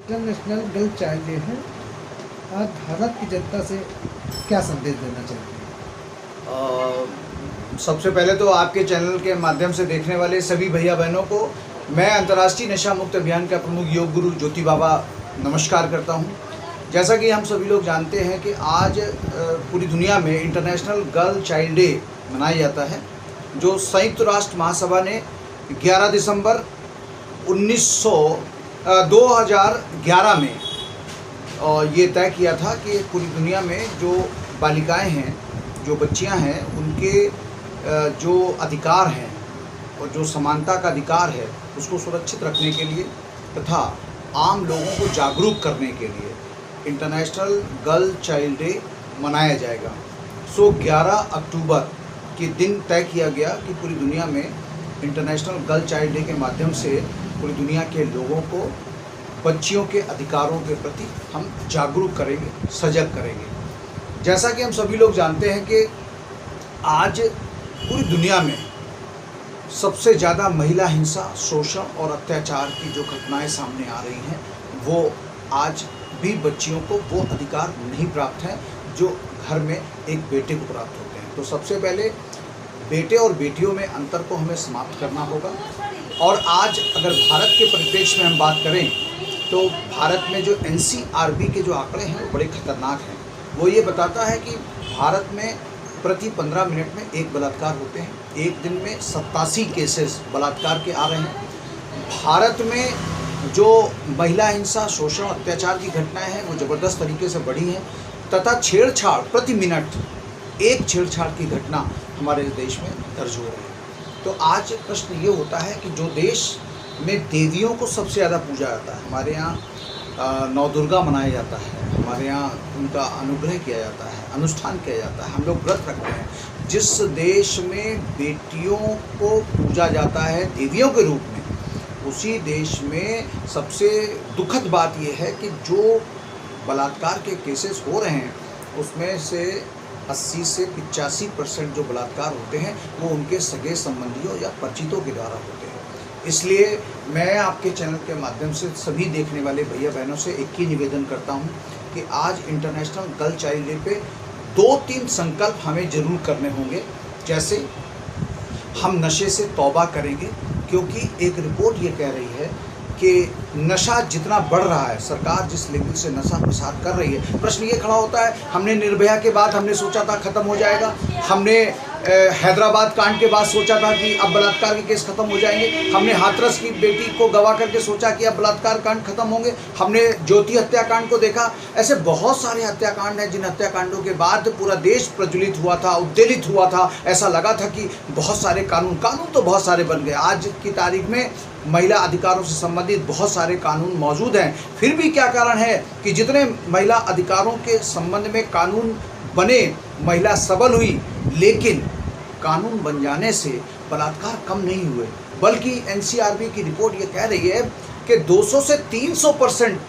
International girl child day है। आज भारत की जनता से क्या संदेश देना चाहते हैं? सबसे पहले तो आपके चैनल के माध्यम से देखने वाले सभी भैया बहनों को मैं अंतर्राष्ट्रीय नशा मुक्त अभियान का प्रमुख योग गुरु ज्योति बाबा नमस्कार करता हूं। जैसा कि हम सभी लोग जानते हैं कि आज पूरी दुनिया में इंटरनेशनल गर्ल चाइल्ड डे मनाया जाता है, जो संयुक्त राष्ट्र महासभा ने 11 दिसंबर 2011 में ये तय किया था कि पूरी दुनिया में जो बालिकाएं हैं, जो बच्चियां हैं, उनके जो अधिकार हैं और जो समानता का अधिकार है उसको सुरक्षित रखने के लिए तथा आम लोगों को जागरूक करने के लिए इंटरनेशनल गर्ल चाइल्ड डे मनाया जाएगा। 11 अक्टूबर के दिन तय किया गया कि पूरी दुनिया में इंटरनेशनल गर्ल चाइल्ड डे के माध्यम से पूरी दुनिया के लोगों को बच्चियों के अधिकारों के प्रति हम जागरूक करेंगे, सजग करेंगे। जैसा कि हम सभी लोग जानते हैं कि आज पूरी दुनिया में सबसे ज़्यादा महिला हिंसा, शोषण और अत्याचार की जो घटनाएं सामने आ रही हैं, वो आज भी बच्चियों को वो अधिकार नहीं प्राप्त हैं जो घर में एक बेटे को प्राप्त होते हैं। तो सबसे पहले बेटे और बेटियों में अंतर को हमें समाप्त करना होगा। और आज अगर भारत के परिप्रेक्ष्य में हम बात करें तो भारत में जो NCRB के जो आंकड़े हैं वो बड़े खतरनाक हैं। वो ये बताता है कि भारत में प्रति 15 मिनट में एक बलात्कार होते हैं। एक दिन में 87 केसेस बलात्कार के आ रहे हैं। भारत में जो महिला हिंसा, शोषण, अत्याचार की घटनाएं हैं वो ज़बरदस्त तरीके से बढ़ी हैं तथा छेड़छाड़ प्रति मिनट एक छेड़छाड़ की घटना हमारे देश में दर्ज हो रही है। तो आज प्रश्न ये होता है कि जो देश में देवियों को सबसे ज़्यादा पूजा जाता है, हमारे यहाँ नवदुर्गा मनाया जाता है, हमारे यहाँ उनका अनुग्रह किया जाता है, अनुष्ठान किया जाता है, हम लोग व्रत रखते हैं। जिस देश में बेटियों को पूजा जाता है देवियों के रूप में, उसी देश में सबसे दुखद बात यह है कि जो बलात्कार के केसेस हो रहे हैं उसमें से 80 से 85% जो बलात्कार होते हैं वो उनके सगे संबंधियों या परिचितों के द्वारा होते हैं। इसलिए मैं आपके चैनल के माध्यम से सभी देखने वाले भैया बहनों से एक ही निवेदन करता हूं कि आज इंटरनेशनल गर्ल चाइल्ड डे पे 2-3 संकल्प हमें जरूर करने होंगे। जैसे हम नशे से तौबा करेंगे, क्योंकि एक रिपोर्ट ये कह रही है कि नशा जितना बढ़ रहा है, सरकार जिस लेवल से नशा प्रसार कर रही है, प्रश्न ये खड़ा होता है, हमने निर्भया के बाद हमने सोचा था ख़त्म हो जाएगा, हमने हैदराबाद कांड के बाद सोचा था कि अब बलात्कार के केस खत्म हो जाएंगे, हमने हाथरस की बेटी को गवा करके सोचा कि अब बलात्कार कांड खत्म होंगे, हमने ज्योति हत्याकांड को देखा। ऐसे बहुत सारे हत्याकांड हैं जिन हत्याकांडों के बाद पूरा देश प्रज्वलित हुआ था, उद्वेलित हुआ था। ऐसा लगा था कि बहुत सारे कानून तो बहुत सारे बन गए। आज की तारीख में महिला अधिकारों से संबंधित बहुत सारे कानून मौजूद हैं। फिर भी क्या कारण है कि जितने महिला अधिकारों के संबंध में कानून बने, महिला सबल हुई, लेकिन कानून बन जाने से बलात्कार कम नहीं हुए, बल्कि NCRB की रिपोर्ट ये कह रही है कि 200 से 300%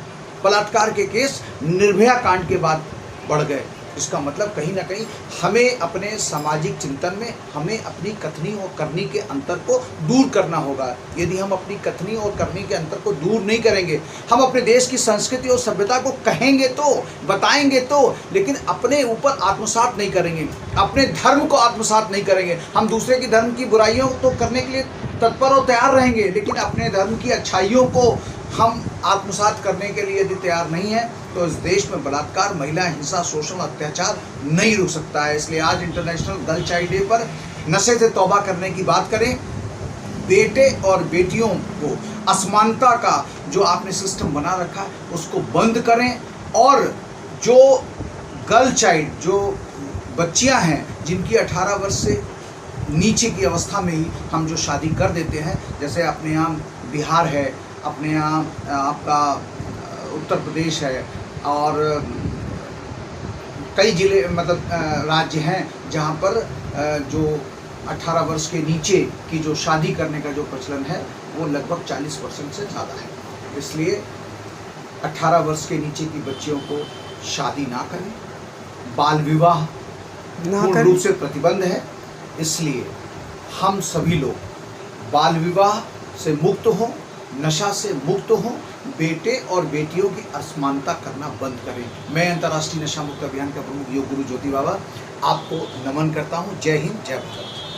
बलात्कार के केस निर्भया कांड के बाद बढ़ गए। इसका मतलब कहीं ना कहीं हमें अपने सामाजिक चिंतन में हमें अपनी कथनी और करनी के अंतर को दूर करना होगा। यदि हम अपनी कथनी और करनी के अंतर को दूर नहीं करेंगे, हम अपने देश की संस्कृति और सभ्यता को कहेंगे तो, बताएंगे तो, लेकिन अपने ऊपर आत्मसात नहीं करेंगे, अपने धर्म को आत्मसात नहीं करेंगे। हम दूसरे की धर्म की बुराइयों तो करने के लिए तत्पर और तैयार रहेंगे, लेकिन अपने धर्म की अच्छाइयों को हम आत्मसात करने के लिए यदि तैयार नहीं है तो इस देश में बलात्कार, महिला हिंसा, शोषण, अत्याचार नहीं रुक सकता है। इसलिए आज इंटरनेशनल गर्ल चाइल्ड डे पर नशे से तौबा करने की बात करें, बेटे और बेटियों को असमानता का जो आपने सिस्टम बना रखा है उसको बंद करें, और जो गर्ल चाइल्ड, जो बच्चियां हैं जिनकी 18 वर्ष से नीचे की अवस्था में ही हम जो शादी कर देते हैं, जैसे अपने यहाँ बिहार है, अपने यहाँ आपका उत्तर प्रदेश है, और कई जिले राज्य हैं जहाँ पर जो 18 वर्ष के नीचे की जो शादी करने का जो प्रचलन है वो लगभग 40% से ज़्यादा है। इसलिए 18 वर्ष के नीचे की बच्चियों को शादी ना करें, बाल विवाह पूर्ण रूप से प्रतिबंध है। इसलिए हम सभी लोग बाल विवाह से मुक्त हों, नशा से मुक्त हों, बेटे और बेटियों की असमानता करना बंद करें। मैं अंतर्राष्ट्रीय नशा मुक्त अभियान का प्रमुख योग गुरु ज्योति बाबा आपको नमन करता हूँ। जय हिंद, जय भारत।